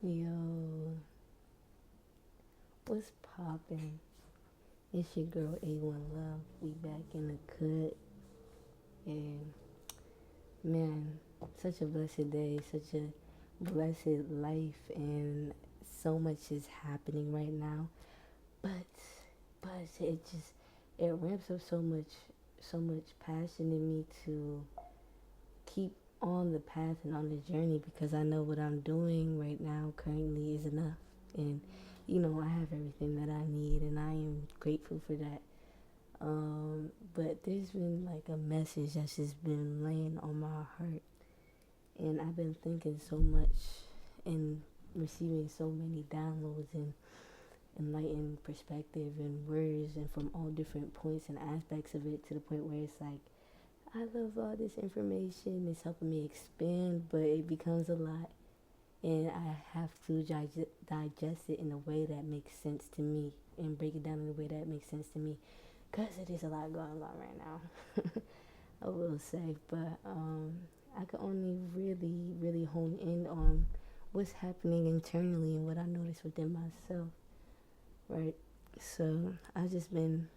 Yo, what's poppin'? It's your girl A1 Love. We back in the cut, and man, such a blessed day, such a blessed life, and so much is happening right now. But, but it ramps up so much passion in me to keep on the path and on the journey because I know what I'm doing right now currently is enough, and I have everything that I need, and I am grateful for that. But there's been like a message that's just been laying on my heart, and I've been thinking so much and receiving so many downloads and enlightened perspective and words, and from all different points and aspects of it, to the point where it's like I love all this information. It's helping me expand, but it becomes a lot, and I have to digest it in a way that makes sense to me and break it down in a way that makes sense to me, because it is a lot going on right now. I will say, but I can only really hone in on what's happening internally and what I notice within myself, right? So I've just been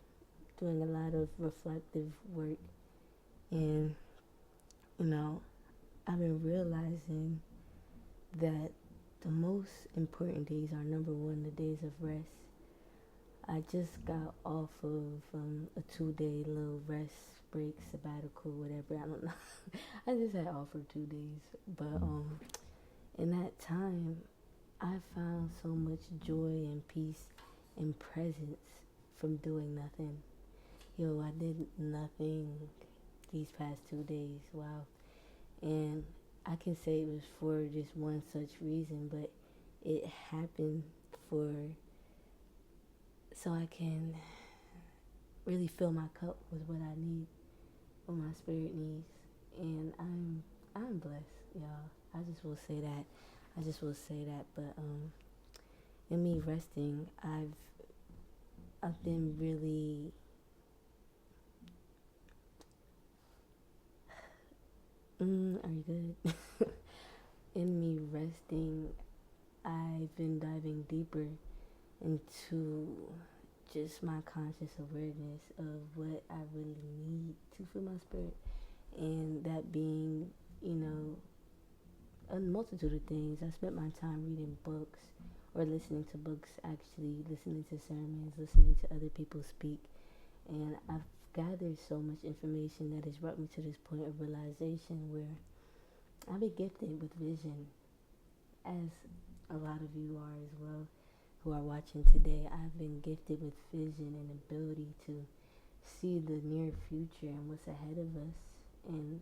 doing a lot of reflective work, and you know, I've been realizing that the most important days are, number one, the days of rest. I just got off of a 2 day little rest break, sabbatical, whatever. I don't know. I just had off for 2 days, but in that time, I found so much joy and peace and presence from doing nothing. Yo, I did nothing these past 2 days. Wow. And I can say it was for just one such reason, but it happened for so I can really fill my cup with what I need, what my spirit needs, and I'm blessed, y'all. I just will say that. I just will say that. But in me resting, I've been really are you good? In me resting, I've been diving deeper into just my conscious awareness of what I really need to fill my spirit, and that being, you know, a multitude of things. I spent my time reading books or listening to books, actually, listening to sermons, listening to other people speak, and I've gathered so much information that has brought me to this point of realization where I've been gifted with vision, as a lot of you are as well who are watching today. I've been gifted with vision and ability to see the near future and what's ahead of us. And,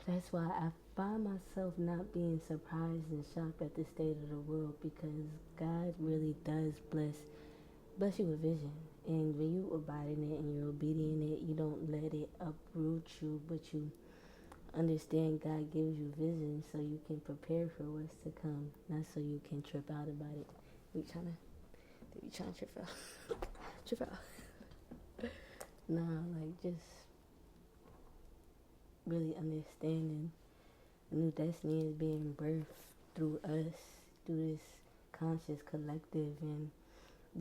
that's why I find myself not being surprised and shocked at the state of the world, because God really does bless you with vision. And when you abide in it and you're obedient in it, you don't let it uproot you, but you understand God gives you vision so you can prepare for what's to come, not so you can trip out about it. We trying to trip out, trip out. Nah, like just really understanding a new destiny is being birthed through us, through this conscious collective, and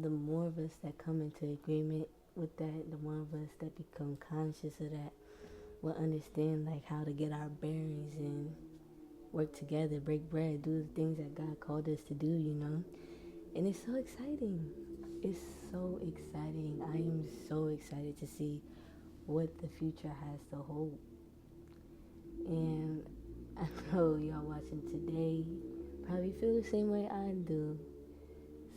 the more of us that come into agreement with that, the more of us that become conscious of that, will understand like how to get our bearings and work together, break bread, do the things that God called us to do. And it's so exciting. It's so exciting. I am so excited to see what the future has to hold. And I know y'all watching today probably feel the same way I do.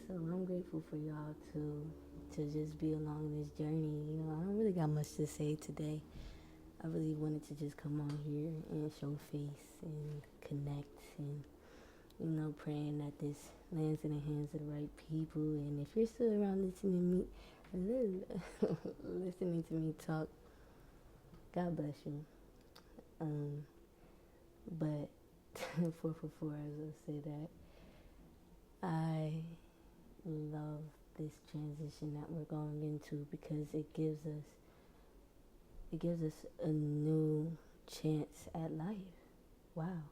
So I'm grateful for y'all to just be along this journey. I don't really got much to say today. I really wanted to just come on here and show face and connect, and praying that this lands in the hands of the right people. And if you're still around listening to me, listening to me talk, God bless you. But 444, I will say that I love this transition that we're going into, because it gives us a new chance at life. Wow.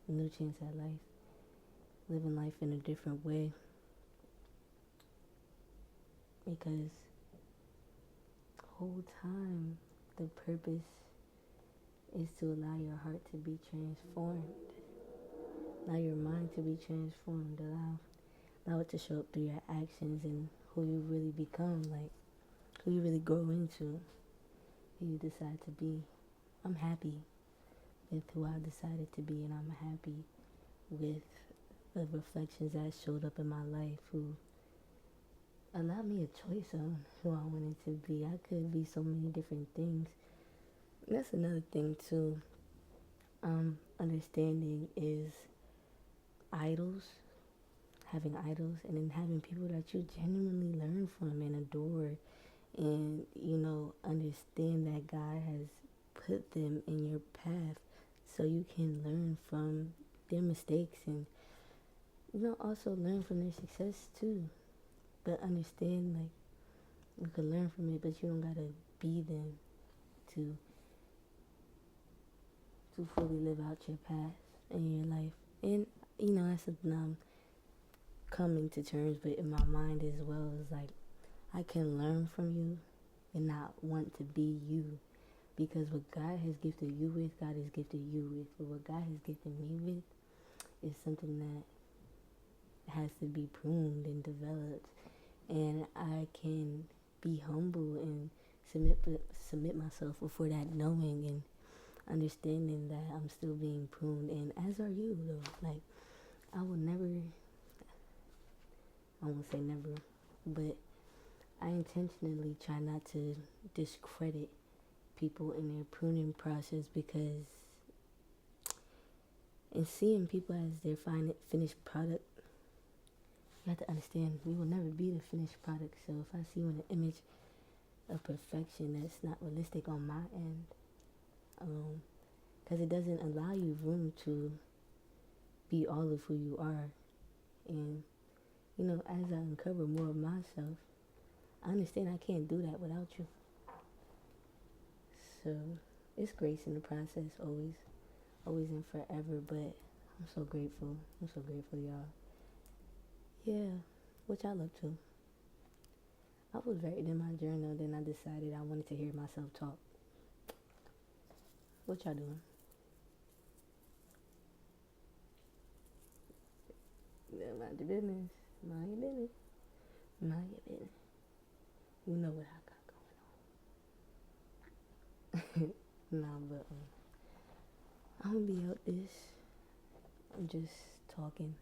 a new chance at life, living life in a different way, because the whole time the purpose is to allow your heart to be transformed, allow your mind to be transformed, allow it to show up through your actions and who you really become, like who you really grow into, who you decide to be. I'm happy with who I decided to be, and I'm happy with the reflections that showed up in my life who allowed me a choice on who I wanted to be. I could be so many different things. And that's another thing too. Understanding is idols, having idols, and then having people that you genuinely learn from and adore, and understand that God has put them in your path so you can learn from their mistakes and also learn from their success too. But understand, like, you can learn from it, but you don't gotta be them to fully live out your path in your life. And that's something I'm coming to terms with in my mind as well. Is like, I can learn from you and not want to be you, because what God has gifted you with, God has gifted you with. But what God has gifted me with is something that has to be pruned and developed, and I can be humble and submit myself before that, knowing and understanding that I'm still being pruned, and as are you though. Like, I will never, I won't say never, but I intentionally try not to discredit people in their pruning process, because in seeing people as their finished product, you have to understand we will never be the finished product. So if I see you in an image of perfection that's not realistic on my end, because it doesn't allow you room to be all of who you are. And as I uncover more of myself, I understand I can't do that without you. So it's grace in the process, always and forever. But I'm so grateful. I'm so grateful, y'all. Yeah, what y'all up to? I was writing in my journal, then I decided I wanted to hear myself talk. What y'all doing? Mind your business. Mind your business. Mind your business. You know what I got going on. Nah, but I'm gonna be out this. I'm just talking.